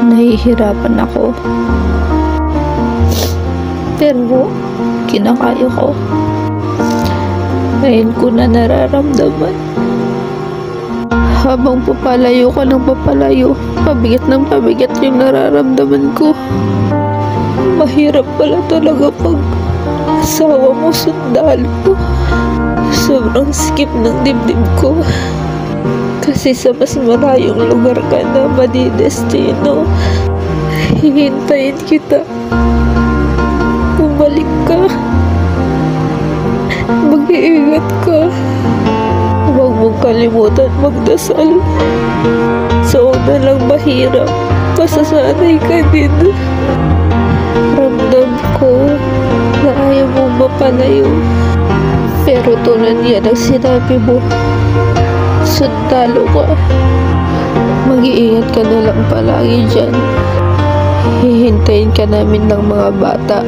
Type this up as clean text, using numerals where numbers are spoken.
Nahihirapan ako. Pero kinakaya ko. Ngayon ko na nararamdaman. Habang papalayo ka ng papalayo, pabigat ng pabigat yung nararamdaman ko. Mahirap pala talaga pag asawa mo sundalo. Sobrang skip ng dibdib ko. Kasi sa mas malayong lugar ka na madidestino. Hihintayin kita. Bumalik ka. Mag-iingat ka. Huwag mong kalimutan magdasal. Sa una lang mahirap, masasanay ka din. Ramdam ko na ayaw mong mapalayo. Pero tulad yan ang sinabi mo, sundalo ka. Mag-iingat ka na lang palagi dyan. Hihintayin ka namin ng mga bata.